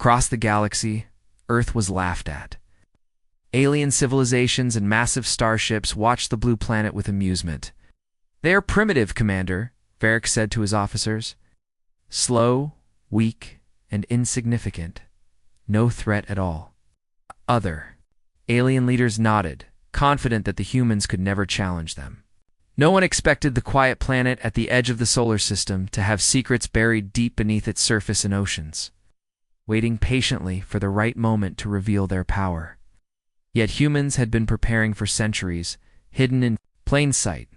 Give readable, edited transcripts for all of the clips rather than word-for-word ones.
Across the galaxy, Earth was laughed at. Alien civilizations and massive starships watched the blue planet with amusement. "They are primitive, Commander," Varric said to his officers. "Slow, weak, and insignificant. No threat at all." Other alien leaders nodded, confident that the humans could never challenge them. No one expected the quiet planet at the edge of the solar system to have secrets buried deep beneath its surface and oceans, waiting patiently for the right moment to reveal their power. Yet humans had been preparing for centuries, hidden in plain sight,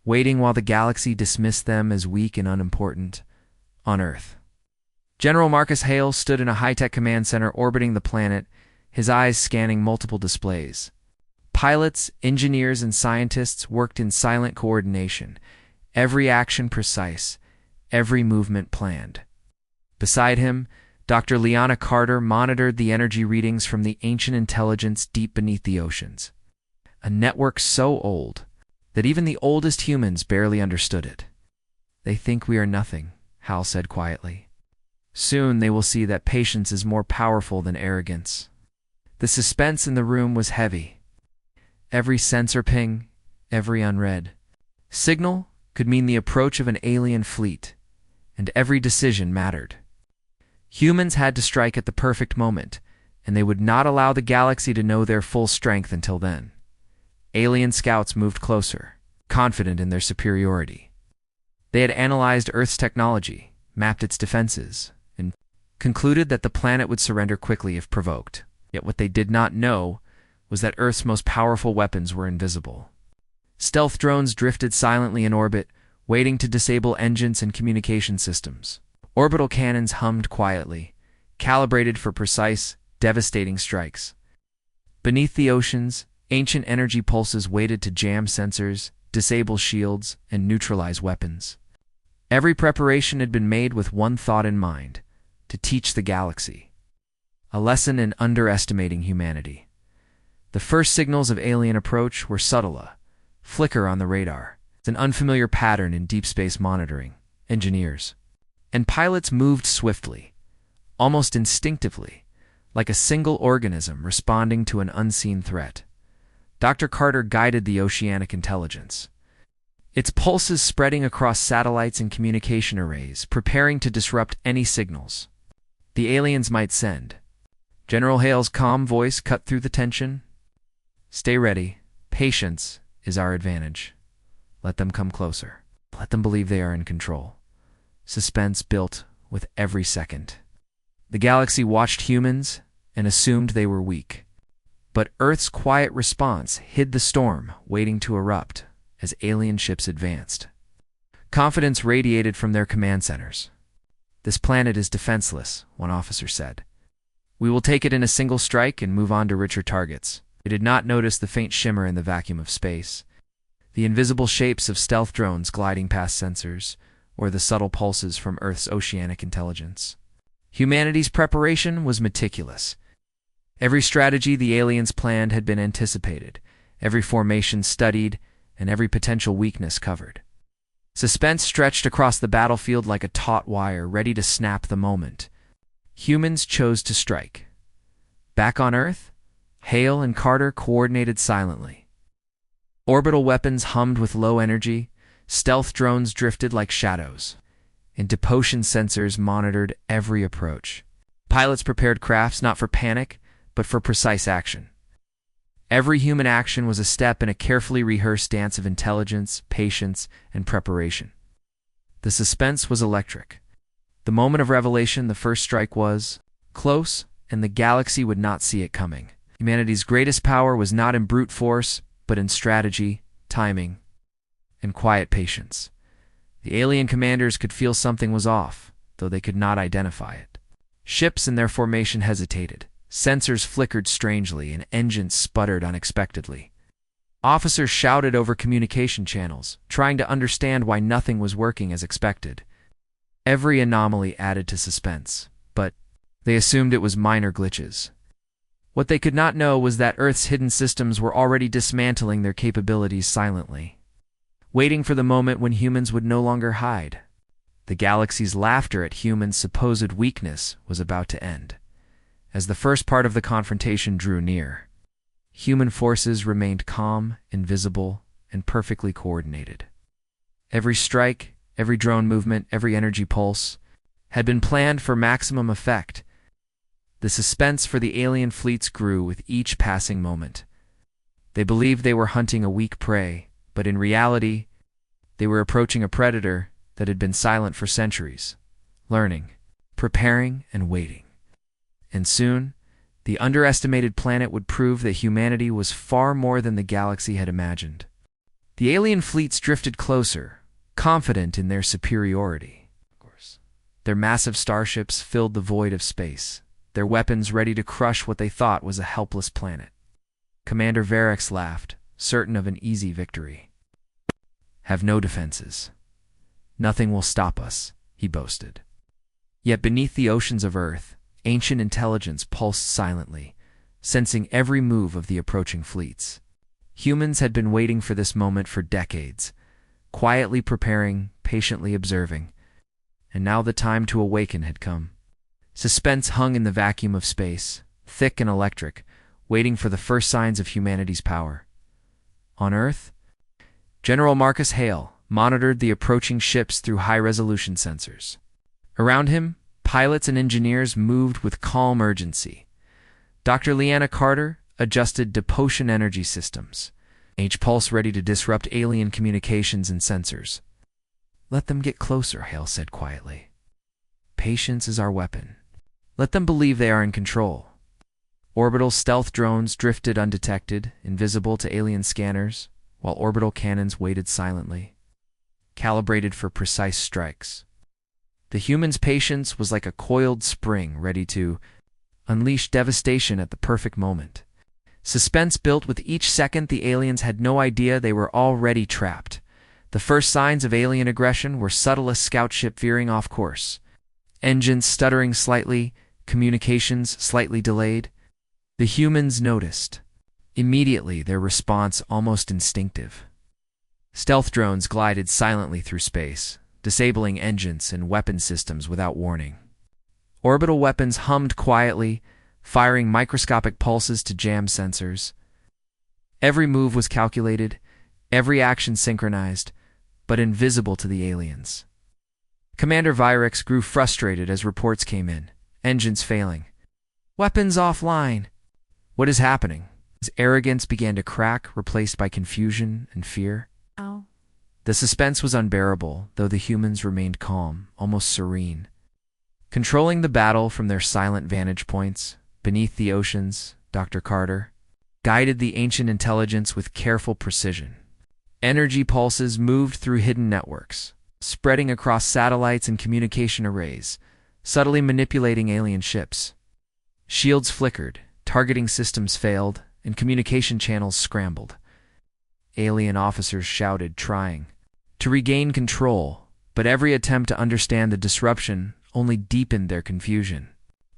waiting while the galaxy dismissed them as weak and unimportant. On Earth, General Marcus Hale stood in a high-tech command center orbiting the planet, his eyes scanning multiple displays. Pilots, engineers, and scientists worked in silent coordination, every action precise, every movement planned. Beside him, Dr. Liana Carter monitored the energy readings from the ancient intelligence deep beneath the oceans, a network so old that even the oldest humans barely understood it. "They think we are nothing," Hal said quietly. "Soon they will see that patience is more powerful than arrogance." The suspense in the room was heavy. Every sensor ping, every unread signal could mean the approach of an alien fleet, and every decision mattered. Humans had to strike at the perfect moment, and they would not allow the galaxy to know their full strength until then. Alien scouts moved closer, confident in their superiority. They had analyzed Earth's technology, mapped its defenses, and concluded that the planet would surrender quickly if provoked. Yet what they did not know was that Earth's most powerful weapons were invisible. Stealth drones drifted silently in orbit, waiting to disable engines and communication systems. Orbital cannons hummed quietly, calibrated for precise, devastating strikes. Beneath the oceans, ancient energy pulses waited to jam sensors, disable shields, and neutralize weapons. Every preparation had been made with one thought in mind: to teach the galaxy. A lesson in underestimating humanity. The first signals of alien approach were subtle, a flicker on the radar. It's an unfamiliar pattern in deep space monitoring. Engineers and pilots moved swiftly, almost instinctively, like a single organism responding to an unseen threat. Dr. Carter guided the oceanic intelligence, its pulses spreading across satellites and communication arrays, preparing to disrupt any signals the aliens might send. General Hale's calm voice cut through the tension. "Stay ready. Patience is our advantage. Let them come closer. Let them believe they are in control." Suspense built with every second. The galaxy watched humans and assumed they were weak. But Earth's quiet response hid the storm waiting to erupt as alien ships advanced. Confidence radiated from their command centers. "This planet is defenseless," one officer said. "We will take it in a single strike and move on to richer targets." They did not notice the faint shimmer in the vacuum of space, the invisible shapes of stealth drones gliding past sensors, or the subtle pulses from Earth's oceanic intelligence. Humanity's preparation was meticulous. Every strategy the aliens planned had been anticipated, every formation studied, and every potential weakness covered. Suspense stretched across the battlefield like a taut wire, ready to snap the moment. Humans chose to strike. Back on Earth, Hale and Carter coordinated silently. Orbital weapons hummed with low energy, stealth drones drifted like shadows, and deplotion sensors monitored every approach. Pilots prepared crafts not for panic, but for precise action. Every human action was a step in a carefully rehearsed dance of intelligence, patience, and preparation. The suspense was electric. The moment of revelation, the first strike, was close, and the galaxy would not see it coming. Humanity's greatest power was not in brute force, but in strategy, timing, and quiet patience. The alien commanders could feel something was off, though they could not identify it. Ships in their formation hesitated. Sensors flickered strangely, and engines sputtered unexpectedly. Officers shouted over communication channels, trying to understand why nothing was working as expected. Every anomaly added to suspense, but they assumed it was minor glitches. What they could not know was that Earth's hidden systems were already dismantling their capabilities silently, waiting for the moment when humans would no longer hide. The galaxy's laughter at humans' supposed weakness was about to end. As the first part of the confrontation drew near, human forces remained calm, invisible, and perfectly coordinated. Every strike, every drone movement, every energy pulse had been planned for maximum effect. The suspense for the alien fleets grew with each passing moment. They believed they were hunting a weak prey, but in reality, they were approaching a predator that had been silent for centuries, learning, preparing, and waiting. And soon, the underestimated planet would prove that humanity was far more than the galaxy had imagined. The alien fleets drifted closer, confident in their superiority. Their massive starships filled the void of space, their weapons ready to crush what they thought was a helpless planet. Commander Varix laughed, certain of an easy victory. "Have no defenses. Nothing will stop us," he boasted. Yet beneath the oceans of Earth, ancient intelligence pulsed silently, sensing every move of the approaching fleets. Humans had been waiting for this moment for decades, quietly preparing, patiently observing, and now the time to awaken had come. Suspense hung in the vacuum of space, thick and electric, waiting for the first signs of humanity's power. On Earth, General Marcus Hale monitored the approaching ships through high-resolution sensors. Around him, pilots and engineers moved with calm urgency. Dr. Leanna Carter adjusted deplotion energy systems, each pulse ready to disrupt alien communications and sensors. "Let them get closer," Hale said quietly. "Patience is our weapon. Let them believe they are in control." Orbital stealth drones drifted undetected, invisible to alien scanners, while orbital cannons waited silently, calibrated for precise strikes. The human's patience was like a coiled spring ready to unleash devastation at the perfect moment. Suspense built with each second. The aliens had no idea they were already trapped. The first signs of alien aggression were subtle as scout ship veering off course, engines stuttering slightly, communications slightly delayed. The humans noticed. Immediately, their response almost instinctive. Stealth drones glided silently through space, disabling engines and weapon systems without warning. Orbital weapons hummed quietly, firing microscopic pulses to jam sensors. Every move was calculated, every action synchronized, but invisible to the aliens. Commander Virix grew frustrated as reports came in, engines failing. "Weapons offline!" "What is happening?" His arrogance began to crack, replaced by confusion and fear. Ow. The suspense was unbearable, though the humans remained calm, almost serene. Controlling the battle from their silent vantage points, beneath the oceans, Dr. Carter guided the ancient intelligence with careful precision. Energy pulses moved through hidden networks, spreading across satellites and communication arrays, subtly manipulating alien ships. Shields flickered, targeting systems failed, and communication channels scrambled. Alien officers shouted, trying to regain control, but every attempt to understand the disruption only deepened their confusion.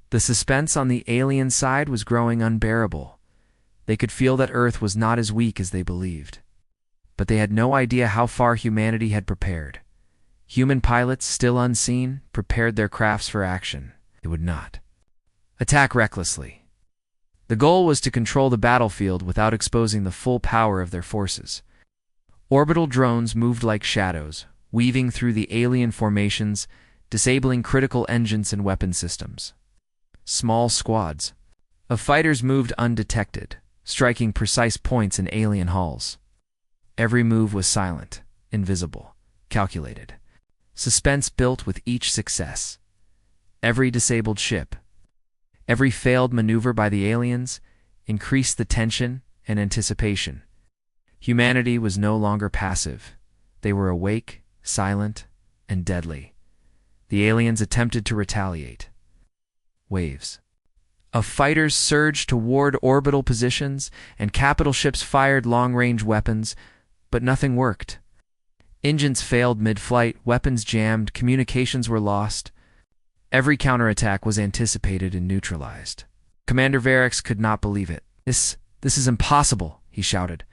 The suspense on the alien side was growing unbearable. They could feel that Earth was not as weak as they believed. But they had no idea how far humanity had prepared. Human pilots, still unseen, prepared their crafts for action. They would not attack recklessly. The goal was to control the battlefield without exposing the full power of their forces. Orbital drones moved like shadows, weaving through the alien formations, disabling critical engines and weapon systems. Small squads of fighters moved undetected, striking precise points in alien hulls. Every move was silent, invisible, calculated. Suspense built with each success. Every disabled ship, every failed maneuver by the aliens, increased the tension and anticipation. Humanity was no longer passive. They were awake, silent, and deadly. The aliens attempted to retaliate. Waves of fighters surged toward orbital positions, and capital ships fired long-range weapons, but nothing worked. Engines failed mid-flight, weapons jammed, communications were lost. Every counterattack was anticipated and neutralized. Commander Varix could not believe it. This is impossible," he shouted.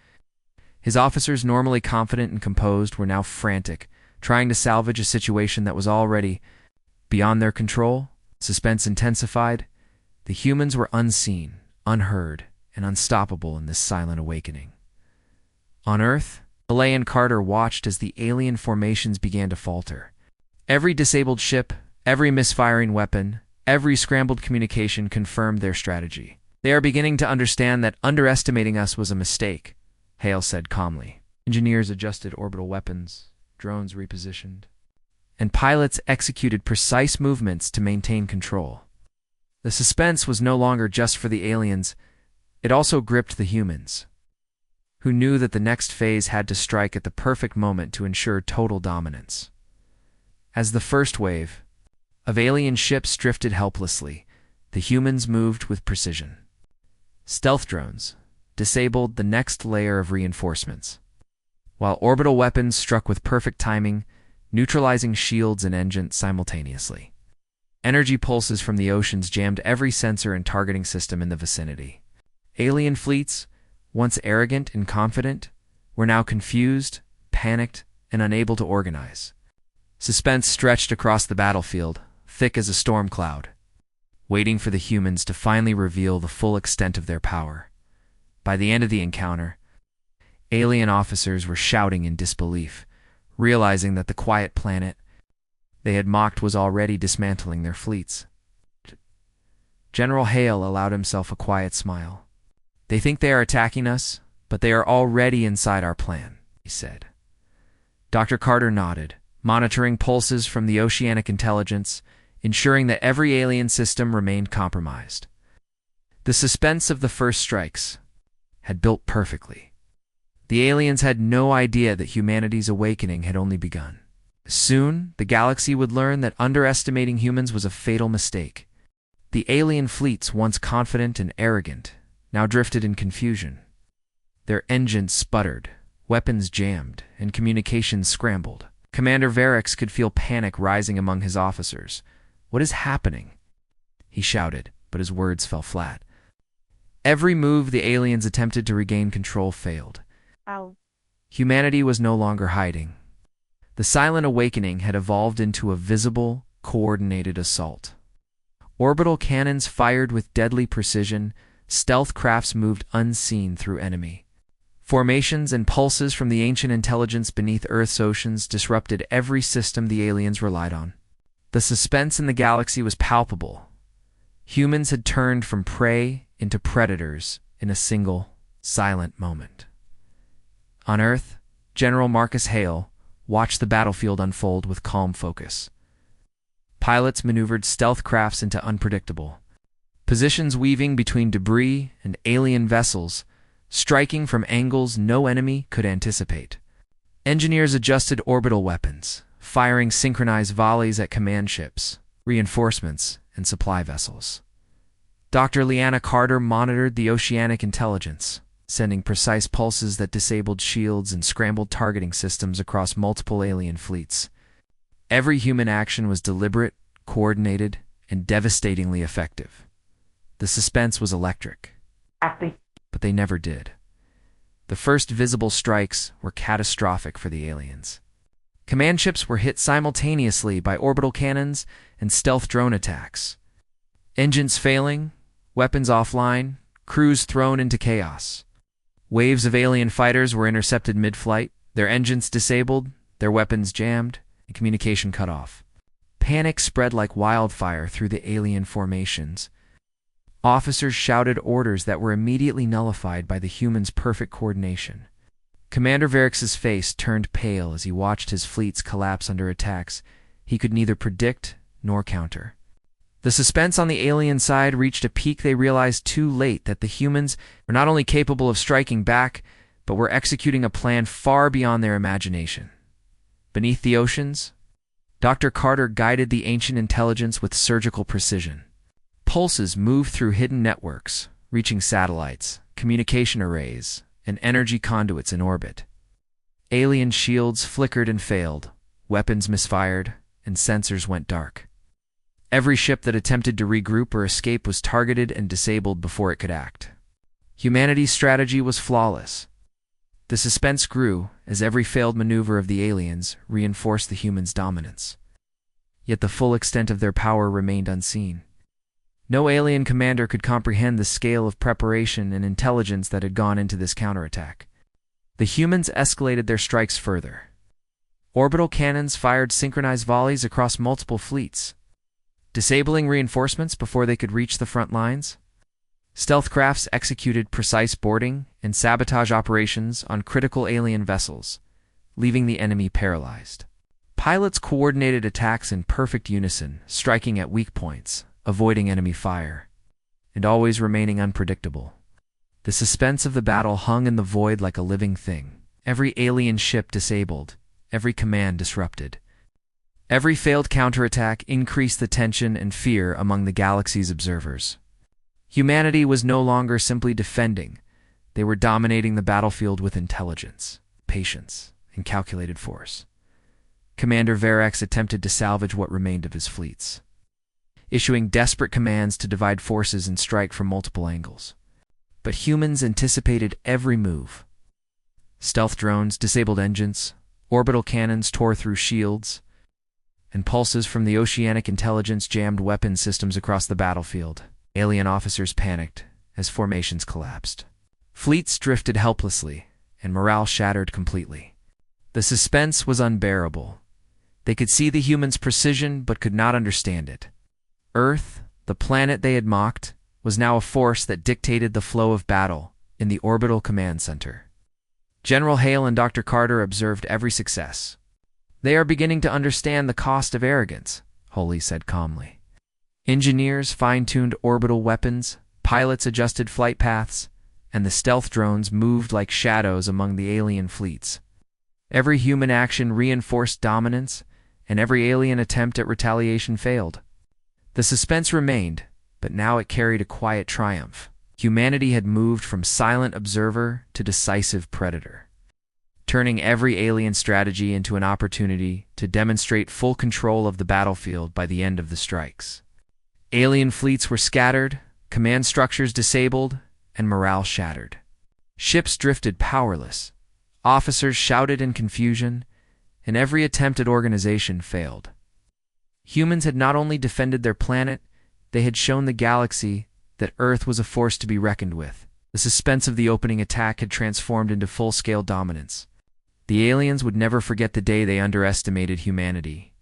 His officers, normally confident and composed, were now frantic, trying to salvage a situation that was already beyond their control. Suspense intensified. The humans were unseen, unheard, and unstoppable in this silent awakening. On Earth, Malay and Carter watched as the alien formations began to falter. Every disabled ship, every misfiring weapon, every scrambled communication confirmed their strategy. "They are beginning to understand that underestimating us was a mistake," Hale said calmly. Engineers adjusted orbital weapons, drones repositioned, and pilots executed precise movements to maintain control. The suspense was no longer just for the aliens, it also gripped the humans, who knew that the next phase had to strike at the perfect moment to ensure total dominance. As the first wave of alien ships drifted helplessly, the humans moved with precision. Stealth drones disabled the next layer of reinforcements, while orbital weapons struck with perfect timing, neutralizing shields and engines simultaneously. Energy pulses from the oceans jammed every sensor and targeting system in the vicinity. Alien fleets, once arrogant and confident, were now confused, panicked, and unable to organize. Suspense stretched across the battlefield, thick as a storm cloud, waiting for the humans to finally reveal the full extent of their power. By the end of the encounter, alien officers were shouting in disbelief, realizing that the quiet planet they had mocked was already dismantling their fleets. General Hale allowed himself a quiet smile. "They think they are attacking us, but they are already inside our plan," he said. Dr. Carter nodded, monitoring pulses from the oceanic intelligence, ensuring that every alien system remained compromised. The suspense of the first strikes had built perfectly. The aliens had no idea that humanity's awakening had only begun. Soon, the galaxy would learn that underestimating humans was a fatal mistake. The alien fleets, once confident and arrogant, now drifted in confusion. Their engines sputtered, weapons jammed, and communications scrambled. Commander Varix could feel panic rising among his officers. "What is happening?" he shouted, but his words fell flat. Every move the aliens attempted to regain control failed. Ow. Humanity was no longer hiding. The silent awakening had evolved into a visible, coordinated assault. Orbital cannons fired with deadly precision, stealth crafts moved unseen through enemy. Formations and pulses from the ancient intelligence beneath Earth's oceans disrupted every system the aliens relied on. The suspense in the galaxy was palpable. Humans had turned from prey into predators in a single, silent moment. On Earth, General Marcus Hale watched the battlefield unfold with calm focus. Pilots maneuvered stealth crafts into unpredictable positions, weaving between debris and alien vessels, striking from angles no enemy could anticipate. Engineers adjusted orbital weapons, firing synchronized volleys at command ships, reinforcements, and supply vessels. Dr. Leanna Carter monitored the oceanic intelligence, sending precise pulses that disabled shields and scrambled targeting systems across multiple alien fleets. Every human action was deliberate, coordinated, and devastatingly effective. The suspense was electric, but they never did. The first visible strikes were catastrophic for the aliens. Command ships were hit simultaneously by orbital cannons and stealth drone attacks. Engines failing, weapons offline, crews thrown into chaos. Waves of alien fighters were intercepted mid-flight, their engines disabled, their weapons jammed, and communication cut off. Panic spread like wildfire through the alien formations. Officers shouted orders that were immediately nullified by the humans' perfect coordination. Commander Varix's face turned pale as he watched his fleets collapse under attacks he could neither predict nor counter. The suspense on the alien side reached a peak. They realized too late that the humans were not only capable of striking back, but were executing a plan far beyond their imagination. Beneath the oceans, Dr. Carter guided the ancient intelligence with surgical precision. Pulses moved through hidden networks, reaching satellites, communication arrays, and energy conduits in orbit. Alien shields flickered and failed, weapons misfired, and sensors went dark. Every ship that attempted to regroup or escape was targeted and disabled before it could act. Humanity's strategy was flawless. The suspense grew as every failed maneuver of the aliens reinforced the humans' dominance. Yet the full extent of their power remained unseen. No alien commander could comprehend the scale of preparation and intelligence that had gone into this counterattack. The humans escalated their strikes further. Orbital cannons fired synchronized volleys across multiple fleets, disabling reinforcements before they could reach the front lines. Stealth crafts executed precise boarding and sabotage operations on critical alien vessels, leaving the enemy paralyzed. Pilots coordinated attacks in perfect unison, striking at weak points, avoiding enemy fire, and always remaining unpredictable. The suspense of the battle hung in the void like a living thing. Every alien ship disabled, every command disrupted. Every failed counterattack increased the tension and fear among the galaxy's observers. Humanity was no longer simply defending. They were dominating the battlefield with intelligence, patience, and calculated force. Commander Varex attempted to salvage what remained of his fleets, issuing desperate commands to divide forces and strike from multiple angles. But humans anticipated every move. Stealth drones disabled engines, orbital cannons tore through shields, and pulses from the oceanic intelligence jammed weapon systems across the battlefield. Alien officers panicked as formations collapsed. Fleets drifted helplessly, and morale shattered completely. The suspense was unbearable. They could see the humans' precision but could not understand it. Earth, the planet they had mocked, was now a force that dictated the flow of battle in the orbital command center. General Hale and Dr. Carter observed every success. "They are beginning to understand the cost of arrogance," Holy said calmly. Engineers fine-tuned orbital weapons, pilots adjusted flight paths, and the stealth drones moved like shadows among the alien fleets. Every human action reinforced dominance, and every alien attempt at retaliation failed. The suspense remained, but now it carried a quiet triumph. Humanity had moved from silent observer to decisive predator, turning every alien strategy into an opportunity to demonstrate full control of the battlefield by the end of the strikes. Alien fleets were scattered, command structures disabled, and morale shattered. Ships drifted powerless, officers shouted in confusion, and every attempt at organization failed. Humans had not only defended their planet, they had shown the galaxy that Earth was a force to be reckoned with. The suspense of the opening attack had transformed into full-scale dominance. The aliens would never forget the day they underestimated humanity.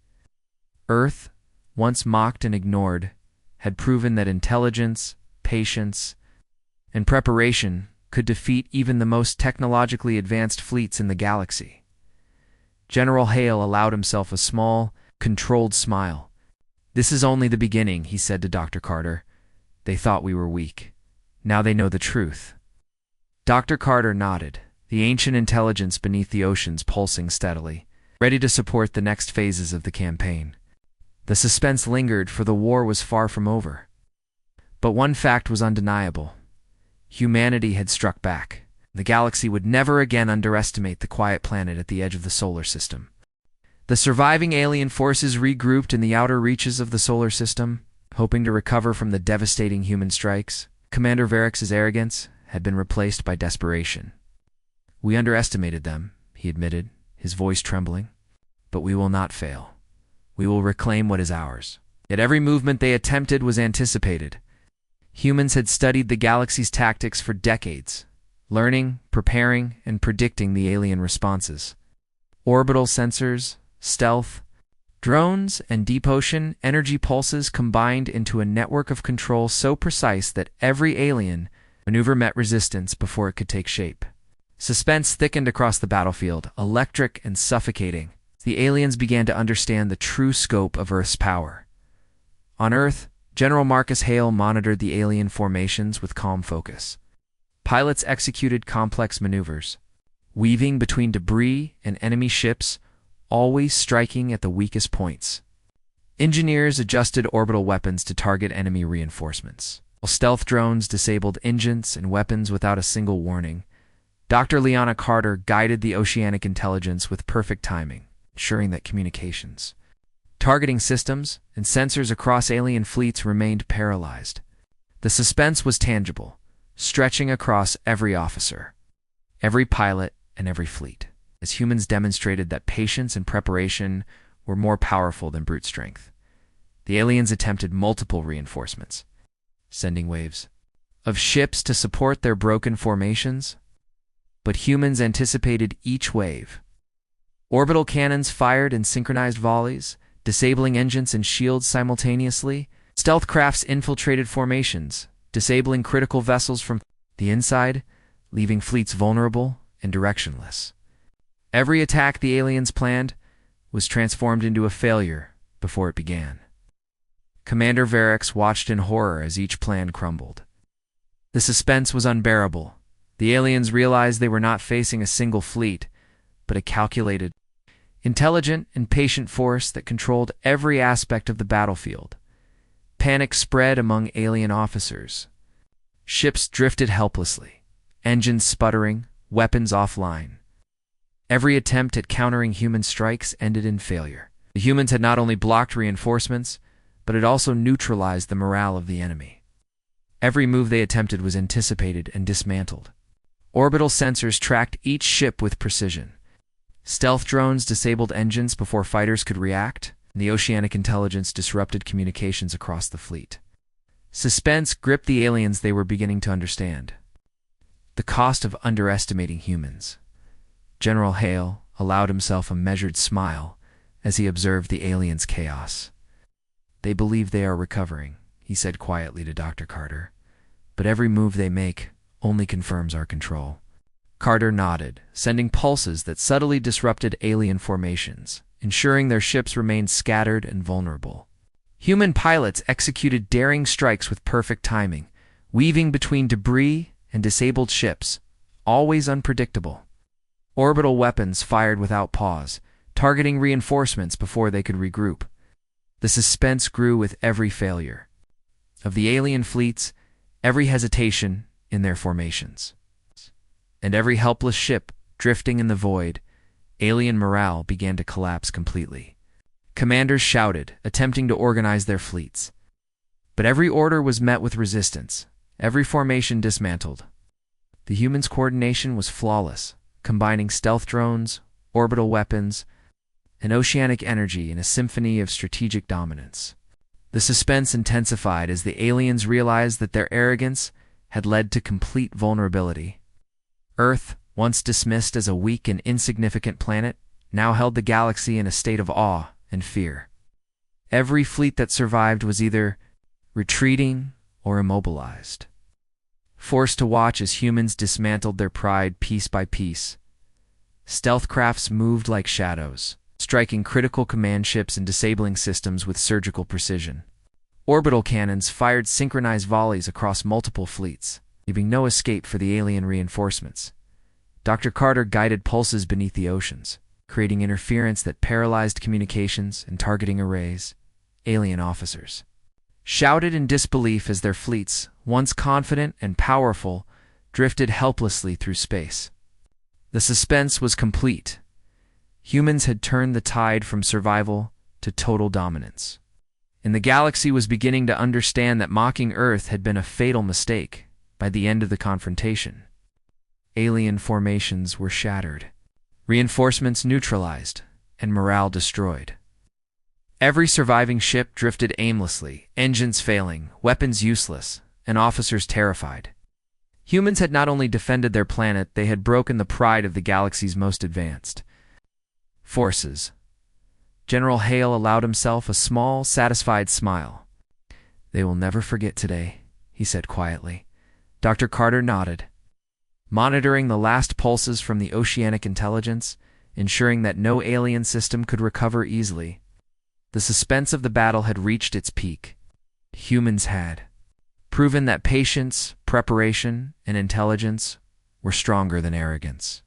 Earth, once mocked and ignored, had proven that intelligence, patience, and preparation could defeat even the most technologically advanced fleets in the galaxy. General Hale allowed himself a small, controlled smile. "This is only the beginning," he said to Dr. Carter. "They thought we were weak. Now they know the truth." Dr. Carter nodded, the ancient intelligence beneath the oceans pulsing steadily, ready to support the next phases of the campaign. The suspense lingered, for the war was far from over. But one fact was undeniable. Humanity had struck back. The galaxy would never again underestimate the quiet planet at the edge of the solar system. The surviving alien forces regrouped in the outer reaches of the solar system, hoping to recover from the devastating human strikes. Commander Varex's arrogance had been replaced by desperation. "We underestimated them," he admitted, his voice trembling. "But we will not fail. We will reclaim what is ours." Yet every movement they attempted was anticipated. Humans had studied the galaxy's tactics for decades, learning, preparing, and predicting the alien responses. Orbital sensors, stealth, drones, and deep ocean energy pulses combined into a network of control so precise that every alien maneuver met resistance before it could take shape. Suspense thickened across the battlefield, electric and suffocating. The aliens began to understand the true scope of Earth's power. On Earth, General Marcus Hale monitored the alien formations with calm focus. Pilots executed complex maneuvers, weaving between debris and enemy ships, always striking at the weakest points. Engineers adjusted orbital weapons to target enemy reinforcements, while stealth drones disabled engines and weapons without a single warning. Dr. Liana Carter guided the oceanic intelligence with perfect timing, ensuring that communications, targeting systems, and sensors across alien fleets remained paralyzed. The suspense was tangible, stretching across every officer, every pilot, and every fleet, as humans demonstrated that patience and preparation were more powerful than brute strength. The aliens attempted multiple reinforcements, sending waves of ships to support their broken formations. But humans anticipated each wave. Orbital cannons fired in synchronized volleys, disabling engines and shields simultaneously. Stealth crafts infiltrated formations, disabling critical vessels from the inside, leaving fleets vulnerable and directionless. Every attack the aliens planned was transformed into a failure before it began. Commander Varix watched in horror as each plan crumbled. The suspense was unbearable. The aliens realized they were not facing a single fleet, but a calculated, intelligent, and patient force that controlled every aspect of the battlefield. Panic spread among alien officers. Ships drifted helplessly, engines sputtering, weapons offline. Every attempt at countering human strikes ended in failure. The humans had not only blocked reinforcements, but had also neutralized the morale of the enemy. Every move they attempted was anticipated and dismantled. Orbital sensors tracked each ship with precision. Stealth drones disabled engines before fighters could react, and the oceanic intelligence disrupted communications across the fleet. Suspense gripped the aliens. They were beginning to understand the cost of underestimating humans. General Hale allowed himself a measured smile as he observed the aliens' chaos. "They believe they are recovering," he said quietly to Dr. Carter. "But every move they make only confirms our control." Carter nodded, sending pulses that subtly disrupted alien formations, ensuring their ships remained scattered and vulnerable. Human pilots executed daring strikes with perfect timing, weaving between debris and disabled ships, always unpredictable. Orbital weapons fired without pause, targeting reinforcements before they could regroup. The suspense grew with every failure of the alien fleets, every hesitation in their formations, and every helpless ship drifting in the void. Alien morale began to collapse completely. Commanders shouted, attempting to organize their fleets. But every order was met with resistance, every formation dismantled. The humans' coordination was flawless, combining stealth drones, orbital weapons, and oceanic energy in a symphony of strategic dominance. The suspense intensified as the aliens realized that their arrogance had led to complete vulnerability. Earth, once dismissed as a weak and insignificant planet, now held the galaxy in a state of awe and fear. Every fleet that survived was either retreating or immobilized, forced to watch as humans dismantled their pride piece by piece. Stealth crafts moved like shadows, striking critical command ships and disabling systems with surgical precision. Orbital cannons fired synchronized volleys across multiple fleets, leaving no escape for the alien reinforcements. Dr. Carter guided pulses beneath the oceans, creating interference that paralyzed communications and targeting arrays. Alien officers shouted in disbelief as their fleets, once confident and powerful, drifted helplessly through space. The suspense was complete. Humans had turned the tide from survival to total dominance, and the galaxy was beginning to understand that mocking Earth had been a fatal mistake. By the end of the confrontation, alien formations were shattered, reinforcements neutralized, and morale destroyed. Every surviving ship drifted aimlessly, engines failing, weapons useless, and officers terrified. Humans had not only defended their planet, they had broken the pride of the galaxy's most advanced forces. General Hale allowed himself a small, satisfied smile. "They will never forget today," he said quietly. Dr. Carter nodded, monitoring the last pulses from the oceanic intelligence, ensuring that no alien system could recover easily. The suspense of the battle had reached its peak. Humans had proven that patience, preparation, and intelligence were stronger than arrogance,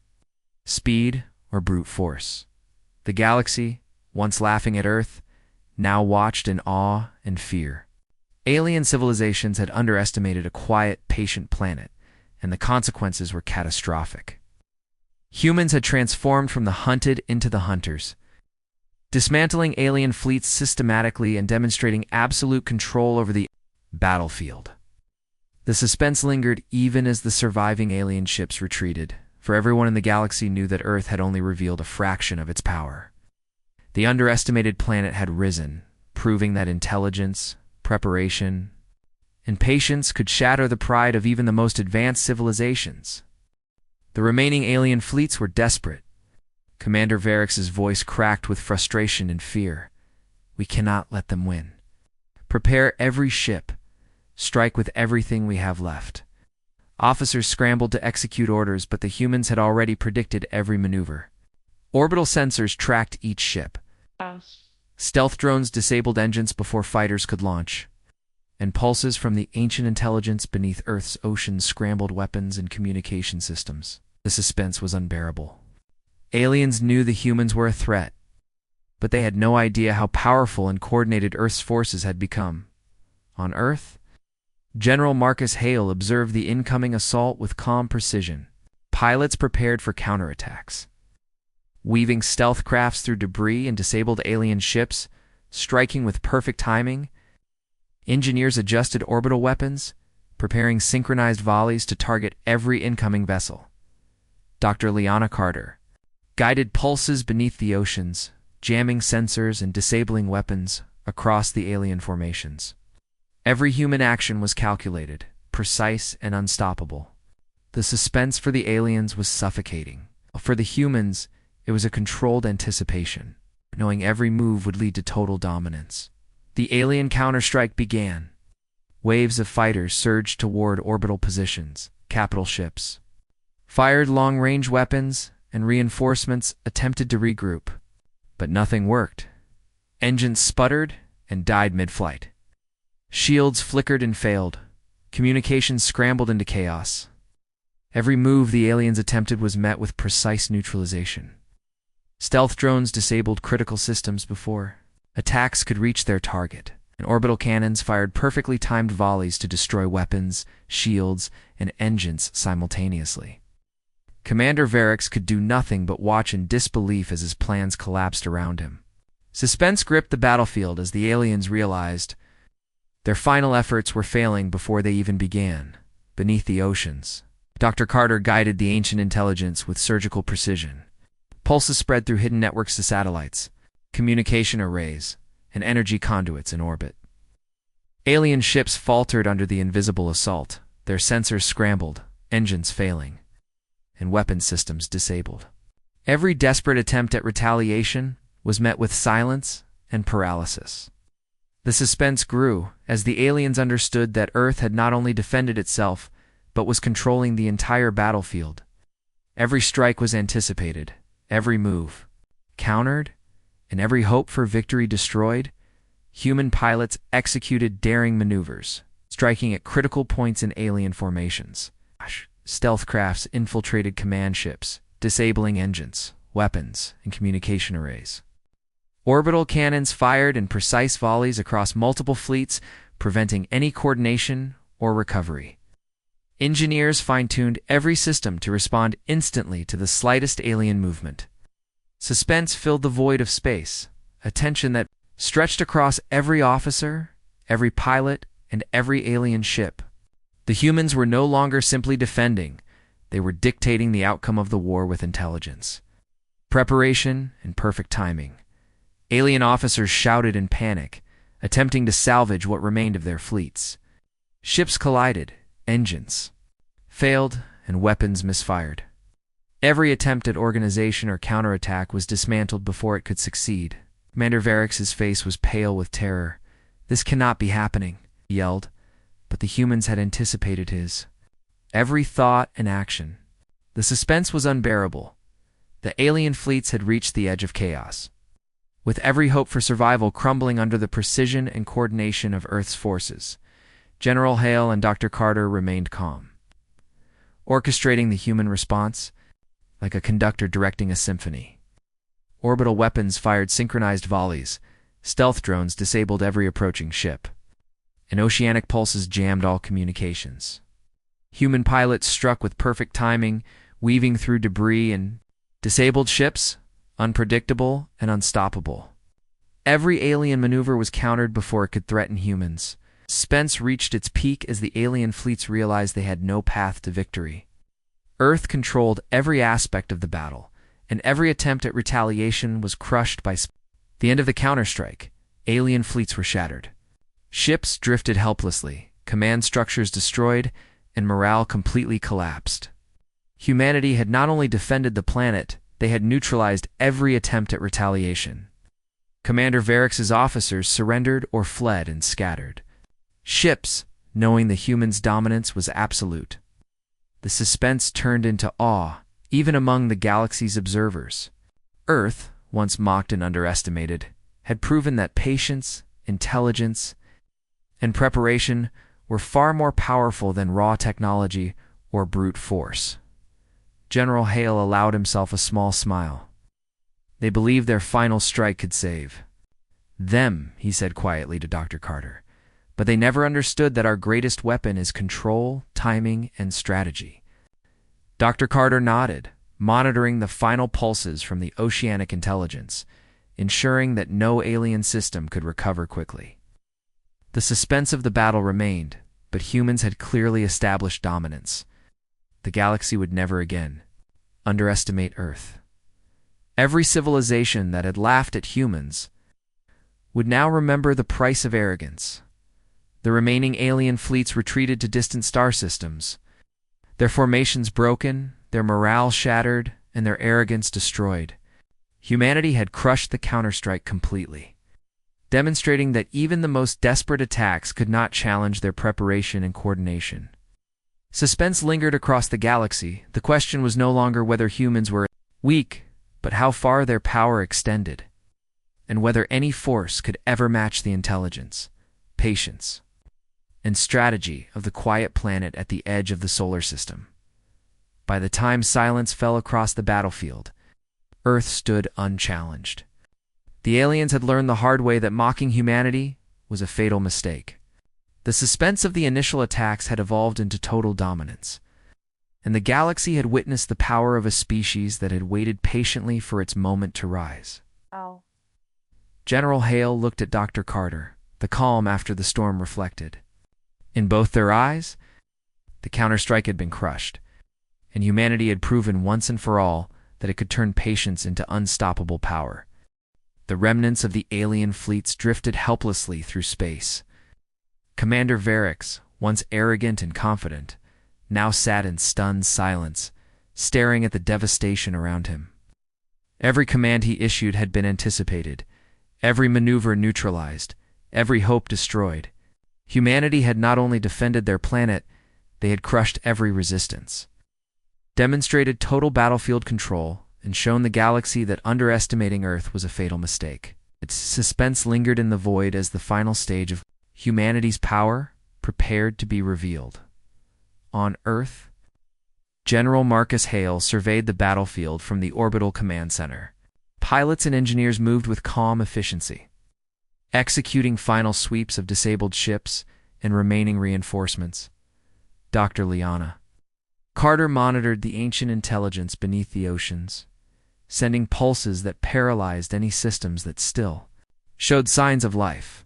speed, or brute force. The galaxy, once laughing at Earth, now watched in awe and fear. Alien civilizations had underestimated a quiet, patient planet, and the consequences were catastrophic. Humans had transformed from the hunted into the hunters, dismantling alien fleets systematically and demonstrating absolute control over the battlefield. The suspense lingered even as the surviving alien ships retreated, for everyone in the galaxy knew that Earth had only revealed a fraction of its power. The underestimated planet had risen, proving that intelligence, preparation, Impatience could shatter the pride of even the most advanced civilizations. The remaining alien fleets were desperate. Commander Varex's voice cracked with frustration and fear. We cannot let them win. Prepare every ship. Strike with everything we have left. Officers scrambled to execute orders, but the humans had already predicted every maneuver. Orbital sensors tracked each ship. Stealth drones disabled engines before fighters could launch. And pulses from the ancient intelligence beneath Earth's oceans scrambled weapons and communication systems. The suspense was unbearable. Aliens knew the humans were a threat, but they had no idea how powerful and coordinated Earth's forces had become. On Earth, General Marcus Hale observed the incoming assault with calm precision. Pilots prepared for counterattacks, weaving stealth crafts through debris and disabled alien ships, striking with perfect timing. Engineers adjusted orbital weapons, preparing synchronized volleys to target every incoming vessel. Dr. Liana Carter guided pulses beneath the oceans, jamming sensors and disabling weapons across the alien formations. Every human action was calculated, precise, and unstoppable. The suspense for the aliens was suffocating. For the humans, it was a controlled anticipation, knowing every move would lead to total dominance. The alien counterstrike began. Waves of fighters surged toward orbital positions. Capital ships fired long-range weapons, and reinforcements attempted to regroup. But nothing worked. Engines sputtered and died mid-flight. Shields flickered and failed. Communications scrambled into chaos. Every move the aliens attempted was met with precise neutralization. Stealth drones disabled critical systems before attacks could reach their target, and orbital cannons fired perfectly timed volleys to destroy weapons, shields, and engines simultaneously. Commander Varex could do nothing but watch in disbelief as his plans collapsed around him. Suspense gripped the battlefield as the aliens realized their final efforts were failing before they even began. Beneath the oceans, Dr. Carter guided the ancient intelligence with surgical precision. Pulses spread through hidden networks to satellites, communication arrays, and energy conduits in orbit. Alien ships faltered under the invisible assault, their sensors scrambled, engines failing, and weapon systems disabled. Every desperate attempt at retaliation was met with silence and paralysis. The suspense grew as the aliens understood that Earth had not only defended itself, but was controlling the entire battlefield. Every strike was anticipated, every move countered, and every hope for victory destroyed. Human pilots executed daring maneuvers, striking at critical points in alien formations. Stealth crafts infiltrated command ships, disabling engines, weapons, and communication arrays. Orbital cannons fired in precise volleys across multiple fleets, preventing any coordination or recovery. Engineers fine-tuned every system to respond instantly to the slightest alien movement. Suspense filled the void of space, a tension that stretched across every officer, every pilot, and every alien ship. The humans were no longer simply defending, they were dictating the outcome of the war with intelligence, preparation, and perfect timing. Alien officers shouted in panic, attempting to salvage what remained of their fleets. Ships collided, engines failed, and weapons misfired. Every attempt at organization or counterattack was dismantled before it could succeed. Commander Varex's face was pale with terror. "This cannot be happening," he yelled, but the humans had anticipated his every thought and action. The suspense was unbearable. The alien fleets had reached the edge of chaos, with every hope for survival crumbling under the precision and coordination of Earth's forces. General Hale and Dr. Carter remained calm, orchestrating the human response like a conductor directing a symphony. Orbital weapons fired synchronized volleys, stealth drones disabled every approaching ship, and oceanic pulses jammed all communications. Human pilots struck with perfect timing, weaving through debris and disabled ships, unpredictable and unstoppable. Every alien maneuver was countered before it could threaten humans. Suspense reached its peak as the alien fleets realized they had no path to victory. Earth controlled every aspect of the battle, and every attempt at retaliation was crushed by the end of the counterstrike. Alien fleets were shattered. Ships drifted helplessly, command structures destroyed, and morale completely collapsed. Humanity had not only defended the planet, they had neutralized every attempt at retaliation. Commander Varrix's officers surrendered or fled and scattered. Ships, knowing the humans' dominance was absolute. The suspense turned into awe, even among the galaxy's observers. Earth, once mocked and underestimated, had proven that patience, intelligence, and preparation were far more powerful than raw technology or brute force. General Hale allowed himself a small smile. They believed their final strike could save them, he said quietly to Dr. Carter. But they never understood that our greatest weapon is control, timing, and strategy. Dr. Carter nodded, monitoring the final pulses from the oceanic intelligence, ensuring that no alien system could recover quickly. The suspense of the battle remained, but humans had clearly established dominance. The galaxy would never again underestimate Earth. Every civilization that had laughed at humans would now remember the price of arrogance. The remaining alien fleets retreated to distant star systems, their formations broken, their morale shattered, and their arrogance destroyed. Humanity had crushed the counterstrike completely, demonstrating that even the most desperate attacks could not challenge their preparation and coordination. Suspense lingered across the galaxy. The question was no longer whether humans were weak, but how far their power extended, and whether any force could ever match the intelligence, patience, and strategy of the quiet planet at the edge of the solar system. By the time silence fell across the battlefield, Earth stood unchallenged. The aliens had learned the hard way that mocking humanity was a fatal mistake. The suspense of the initial attacks had evolved into total dominance, and the galaxy had witnessed the power of a species that had waited patiently for its moment to rise. Oh. General Hale looked at Dr. Carter, the calm after the storm reflected. In both their eyes, the counterstrike had been crushed, and humanity had proven once and for all that it could turn patience into unstoppable power. The remnants of the alien fleets drifted helplessly through space. Commander Varrix, once arrogant and confident, now sat in stunned silence, staring at the devastation around him. Every command he issued had been anticipated, every maneuver neutralized, every hope destroyed. Humanity had not only defended their planet, they had crushed every resistance, demonstrated total battlefield control, and shown the galaxy that underestimating Earth was a fatal mistake. Its suspense lingered in the void as the final stage of humanity's power prepared to be revealed. On Earth, General Marcus Hale surveyed the battlefield from the orbital command center. Pilots and engineers moved with calm efficiency, executing final sweeps of disabled ships and remaining reinforcements. Dr. Liana Carter monitored the ancient intelligence beneath the oceans, sending pulses that paralyzed any systems that still showed signs of life.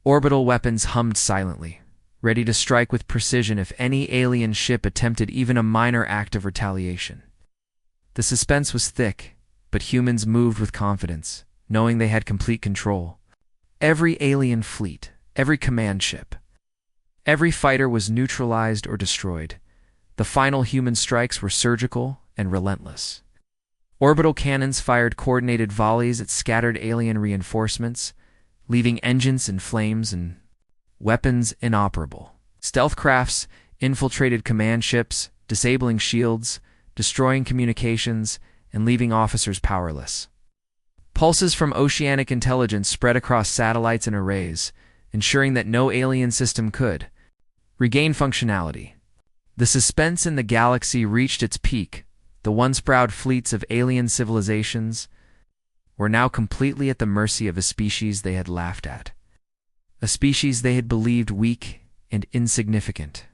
Orbital weapons hummed silently, ready to strike with precision if any alien ship attempted even a minor act of retaliation. The suspense was thick, but humans moved with confidence, knowing they had complete control. Every alien fleet, every command ship, every fighter was neutralized or destroyed. The final human strikes were surgical and relentless. Orbital cannons fired coordinated volleys at scattered alien reinforcements, leaving engines in flames and weapons inoperable. Stealth crafts infiltrated command ships, disabling shields, destroying communications, and leaving officers powerless. Pulses from oceanic intelligence spread across satellites and arrays, ensuring that no alien system could regain functionality. The suspense in the galaxy reached its peak. The once proud fleets of alien civilizations were now completely at the mercy of a species they had laughed at, a species they had believed weak and insignificant.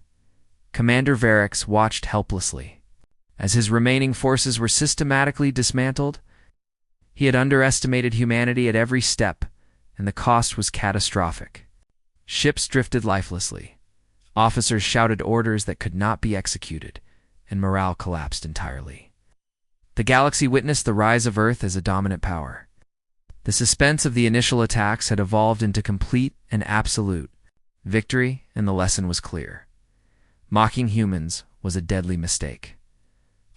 Commander Varrix watched helplessly as his remaining forces were systematically dismantled. He had underestimated humanity at every step, and the cost was catastrophic. Ships drifted lifelessly. Officers shouted orders that could not be executed, and morale collapsed entirely. The galaxy witnessed the rise of Earth as a dominant power. The suspense of the initial attacks had evolved into complete and absolute victory, and the lesson was clear. Mocking humans was a deadly mistake.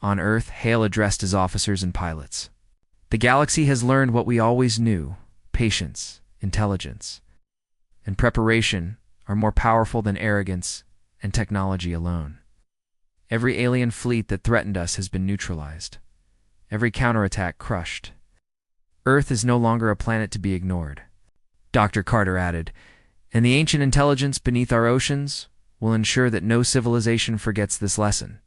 On Earth, Hale addressed his officers and pilots. The galaxy has learned what we always knew: patience, intelligence, and preparation are more powerful than arrogance and technology alone. Every alien fleet that threatened us has been neutralized. Every counterattack crushed. Earth is no longer a planet to be ignored. Dr. Carter added, and the ancient intelligence beneath our oceans will ensure that no civilization forgets this lesson.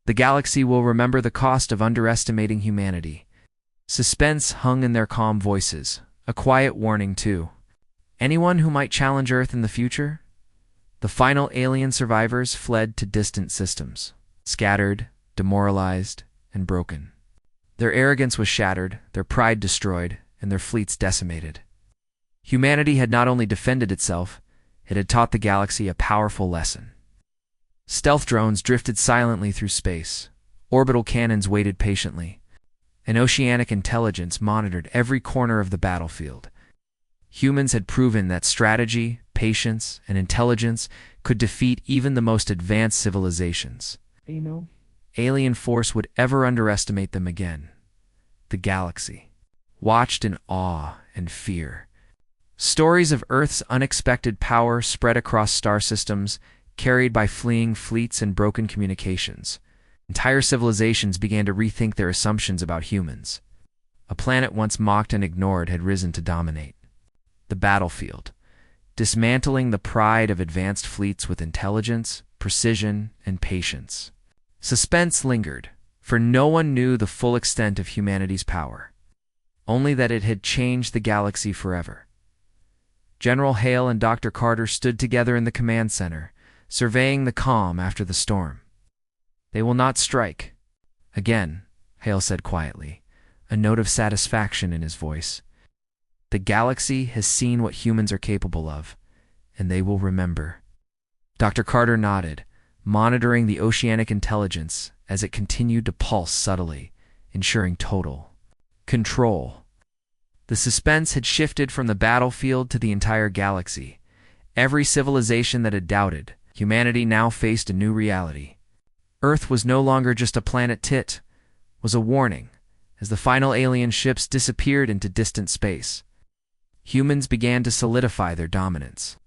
The galaxy will remember the cost of underestimating humanity. Suspense hung in their calm voices, a quiet warning too. Anyone who might challenge Earth in the future? The final alien survivors fled to distant systems, scattered, demoralized, and broken. Their arrogance was shattered, their pride destroyed, and their fleets decimated. Humanity had not only defended itself, it had taught the galaxy a powerful lesson. Stealth drones drifted silently through space. Orbital cannons waited patiently. An oceanic intelligence monitored every corner of the battlefield. Humans had proven that strategy, patience, and intelligence could defeat even the most advanced civilizations. Alien force would ever underestimate them again. The galaxy watched in awe and fear. Stories of Earth's unexpected power spread across star systems, carried by fleeing fleets and broken communications. Entire civilizations began to rethink their assumptions about humans. A planet once mocked and ignored had risen to dominate. The battlefield, dismantling the pride of advanced fleets with intelligence, precision, and patience. Suspense lingered, for no one knew the full extent of humanity's power, only that it had changed the galaxy forever. General Hale and Dr. Carter stood together in the command center, surveying the calm after the storm. They will not strike again, Hale said quietly, a note of satisfaction in his voice. The galaxy has seen what humans are capable of, and they will remember. Dr. Carter nodded, monitoring the oceanic intelligence as it continued to pulse subtly, ensuring total control. The suspense had shifted from the battlefield to the entire galaxy. Every civilization that had doubted, humanity now faced a new reality. Earth was no longer just a planet tit, was a warning, as the final alien ships disappeared into distant space. Humans began to solidify their dominance.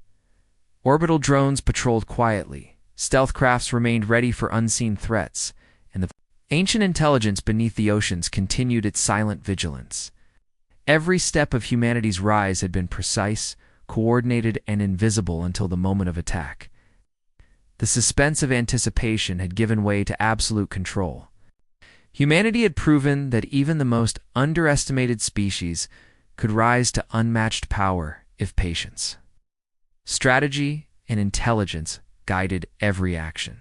Orbital drones patrolled quietly, stealth crafts remained ready for unseen threats, and the ancient intelligence beneath the oceans continued its silent vigilance. Every step of humanity's rise had been precise, coordinated, and invisible until the moment of attack. The suspense of anticipation had given way to absolute control. Humanity had proven that even the most underestimated species could rise to unmatched power if patience, strategy, and intelligence guided every action.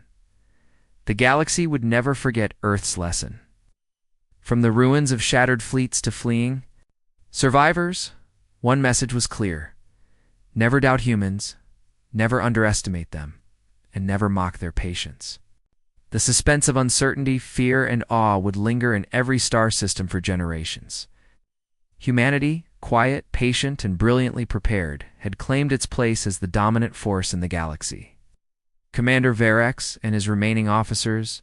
The galaxy would never forget Earth's lesson. From the ruins of shattered fleets to fleeing survivors, one message was clear: never doubt humans, never underestimate them, and never mock their patience. The suspense of uncertainty, fear, and awe would linger in every star system for generations. Humanity, quiet, patient, and brilliantly prepared, had claimed its place as the dominant force in the galaxy. Commander Varex and his remaining officers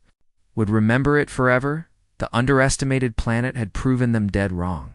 would remember it forever. The underestimated planet had proven them dead wrong.